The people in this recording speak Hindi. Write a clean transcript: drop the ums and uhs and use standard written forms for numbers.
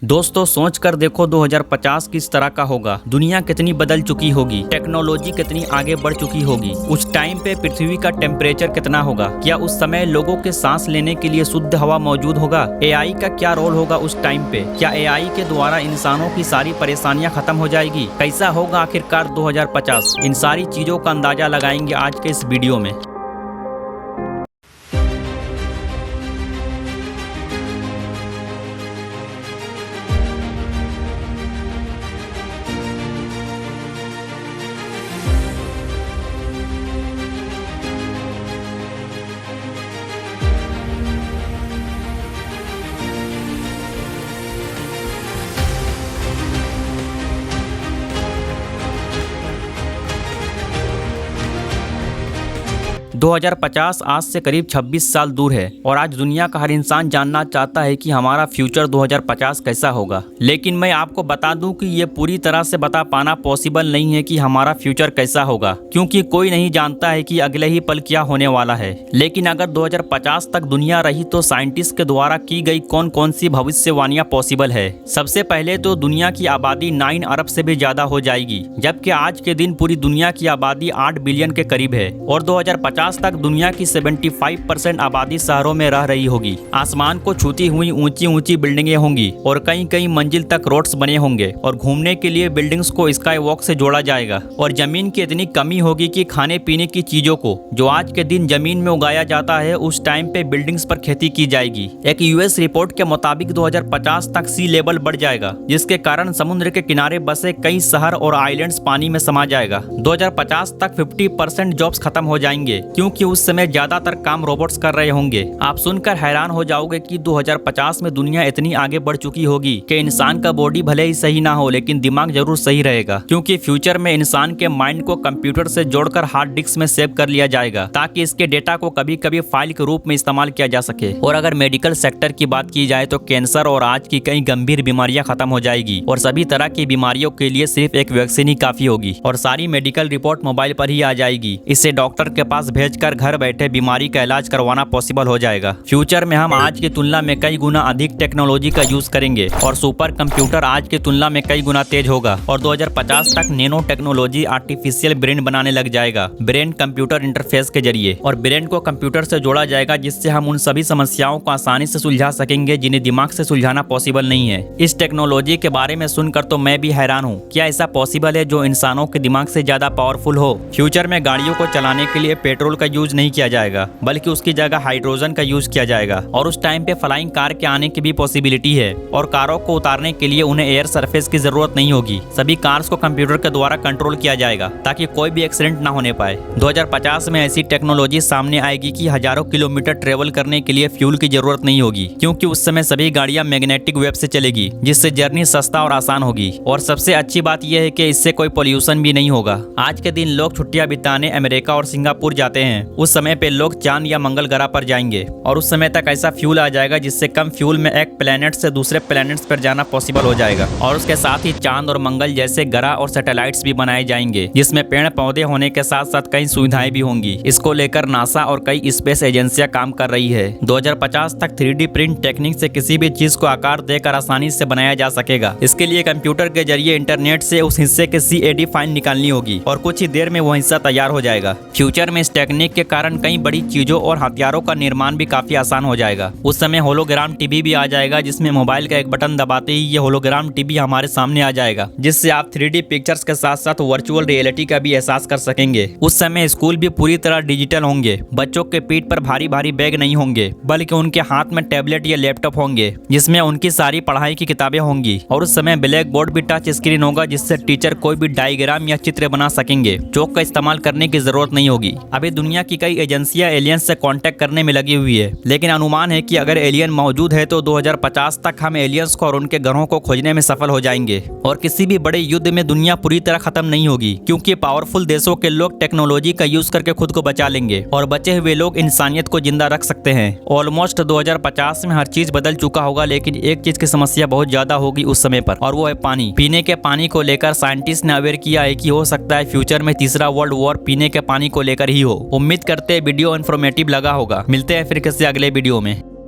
दोस्तों सोच कर देखो 2050 किस तरह का होगा। दुनिया कितनी बदल चुकी होगी, टेक्नोलॉजी कितनी आगे बढ़ चुकी होगी। उस टाइम पे पृथ्वी का टेम्परेचर कितना होगा, क्या उस समय लोगों के सांस लेने के लिए शुद्ध हवा मौजूद होगा। एआई का क्या रोल होगा उस टाइम पे, क्या एआई के द्वारा इंसानों की सारी परेशानियां खत्म हो जाएगी। कैसा होगा आखिरकार 2050, इन सारी चीजों का अंदाजा लगाएंगे आज के इस वीडियो में। दो 2050 आज से करीब 26 साल दूर है और आज दुनिया का हर इंसान जानना चाहता है कि हमारा फ्यूचर 2050 कैसा होगा। लेकिन मैं आपको बता दूं कि ये पूरी तरह से बता पाना पॉसिबल नहीं है कि हमारा फ्यूचर कैसा होगा, क्योंकि कोई नहीं जानता है कि अगले ही पल क्या होने वाला है। लेकिन अगर 2050 तक दुनिया रही तो साइंटिस्ट के द्वारा की गई कौन कौन सी भविष्यवाणियां पॉसिबल है। सबसे पहले तो दुनिया की आबादी 9 अरब से भी ज्यादा हो जाएगी, जबकि आज के दिन पूरी दुनिया की आबादी 8 बिलियन के करीब है और 2050 तक दुनिया की 75% आबादी शहरों में रह रही होगी। आसमान को छूती हुई ऊंची ऊंची बिल्डिंगें होंगी और कई कई मंजिल तक रोड्स बने होंगे और घूमने के लिए बिल्डिंग्स को स्काई वॉक से जोड़ा जाएगा। और जमीन की इतनी कमी होगी कि खाने पीने की चीजों को जो आज के दिन जमीन में उगाया जाता है उस टाइम पे बिल्डिंग्स पर खेती की जाएगी। एक यूएस रिपोर्ट के मुताबिक 2050 तक सी लेवल बढ़ जाएगा, जिसके कारण समुद्र के किनारे बसे कई शहर और आइलैंड्स पानी में समा जाएगा। 2050 तक 50% जॉब्स खत्म हो जाएंगे, क्योंकि उस समय ज्यादातर काम रोबोट्स कर रहे होंगे। आप सुनकर हैरान हो जाओगे कि 2050 में दुनिया इतनी आगे बढ़ चुकी होगी कि इंसान का बॉडी भले ही सही ना हो लेकिन दिमाग जरूर सही रहेगा, क्योंकि फ्यूचर में इंसान के माइंड को कंप्यूटर से जोड़कर हार्ड डिस्क में सेव कर लिया जाएगा ताकि इसके डेटा को कभी कभी फाइल के रूप में इस्तेमाल किया जा सके। और अगर मेडिकल सेक्टर की बात की जाए तो कैंसर और आज की कई गंभीर बीमारियां खत्म हो जाएगी और सभी तरह की बीमारियों के लिए सिर्फ एक वैक्सीन ही काफी होगी और सारी मेडिकल रिपोर्ट मोबाइल पर ही आ जाएगी। इसे डॉक्टर के पास भेजकर घर बैठे बीमारी का इलाज करवाना पॉसिबल हो जाएगा। फ्यूचर में हम आज की तुलना में कई गुना अधिक टेक्नोलॉजी का यूज करेंगे और सुपर कंप्यूटर आज की तुलना में कई गुना तेज होगा और 2050 तक नैनो टेक्नोलॉजी आर्टिफिशियल ब्रेन बनाने लग जाएगा, ब्रेन कंप्यूटर इंटरफेस के जरिए। और ब्रेन को कंप्यूटर से जोड़ा जाएगा जिससे हम उन सभी समस्याओं को आसानी से सुलझा सकेंगे जिन्हें दिमाग से सुलझाना पॉसिबल नहीं है। इस टेक्नोलॉजी के बारे में सुनकर तो मैं भी हैरान हूँ, क्या ऐसा पॉसिबल है जो इंसानों के दिमाग से ज्यादा पावरफुल हो। फ्यूचर में गाड़ियों को चलाने के लिए पेट्रोल का यूज नहीं किया जाएगा बल्कि उसकी जगह हाइड्रोजन का यूज किया जाएगा और उस टाइम पे फ्लाइंग कार के आने की भी पॉसिबिलिटी है और कारों को उतारने के लिए उन्हें एयर सरफेस की जरूरत नहीं होगी। सभी कार्स को कंप्यूटर के द्वारा कंट्रोल किया जाएगा ताकि कोई भी एक्सीडेंट ना होने पाए। 2050 में ऐसी टेक्नोलॉजी सामने आएगी कि हजारों किलोमीटर ट्रेवल करने के लिए फ्यूल की जरूरत नहीं होगी, क्योंकि उस समय सभी गाड़ियां मैग्नेटिक वेव से चलेगी जिससे जर्नी सस्ता और आसान होगी। और सबसे अच्छी बात यह है कि इससे कोई पोल्यूशन भी नहीं होगा। आज के दिन लोग छुट्टियां बिताने अमेरिका और सिंगापुर जाते हैं, उस समय पे लोग चांद या मंगल ग्रह पर जाएंगे और उस समय तक ऐसा फ्यूल आ जाएगा जिससे कम फ्यूल में एक प्लेनेट से दूसरे प्लेनेट्स पर जाना पॉसिबल हो जाएगा। और उसके साथ ही चांद और मंगल जैसे ग्रह और सैटेलाइट्स भी बनाए जाएंगे जिसमें पेड़ पौधे होने के साथ साथ कई सुविधाएं भी होंगी। इसको लेकर नासा और कई स्पेस एजेंसियां काम कर रही है। 2050 तक 3D प्रिंट टेक्निक से किसी भी चीज को आकार देकर आसानी से बनाया जा सकेगा। इसके लिए कंप्यूटर के जरिए इंटरनेट से उस हिस्से के CAD फाइल निकालनी होगी और कुछ ही देर में वो हिस्सा तैयार हो जाएगा। फ्यूचर में इस टेक्निक के कारण कई बड़ी चीजों और हथियारों का निर्माण भी काफी आसान हो जाएगा। उस समय होलोग्राम टीवी भी आ जाएगा जिसमें मोबाइल का एक बटन दबाते ही ये होलोग्राम टीवी हमारे सामने आ जाएगा, जिससे आप 3D पिक्चर्स के साथ साथ वर्चुअल रियलिटी का भी एहसास कर सकेंगे। उस समय स्कूल भी पूरी तरह डिजिटल होंगे। बच्चों के पीठ पर भारी भारी बैग नहीं होंगे बल्कि उनके हाथ में टैबलेट या लैपटॉप होंगे जिसमें उनकी सारी पढ़ाई की किताबें होंगी। और उस समय ब्लैक बोर्ड भी टच स्क्रीन होगा जिससे टीचर कोई भी डायग्राम या चित्र बना सकेंगे। चौक का इस्तेमाल करने की जरूरत नहीं होगी। अभी दुनिया की कई एजेंसियां एलियंस से कांटेक्ट करने में लगी हुई है, लेकिन अनुमान है कि अगर एलियन मौजूद है तो 2050 तक हम एलियंस को और उनके ग्रहों को खोजने में सफल हो जाएंगे। और किसी भी बड़े युद्ध में दुनिया पूरी तरह खत्म नहीं होगी, क्योंकि पावरफुल देशों के लोग टेक्नोलॉजी का यूज करके खुद को बचा लेंगे और बचे हुए लोग इंसानियत को जिंदा रख सकते हैं। ऑलमोस्ट 2050 में हर चीज बदल चुका होगा, लेकिन एक चीज की समस्या बहुत ज्यादा होगी उस समय पर, और वो है पानी। पीने के पानी को लेकर साइंटिस्ट ने अवेयर किया है कि हो सकता है फ्यूचर में तीसरा वर्ल्ड वॉर पीने के पानी को लेकर ही हो। उम्मीद करते हैं वीडियो इन्फॉर्मेटिव लगा होगा। मिलते हैं फिर किसी अगले वीडियो में।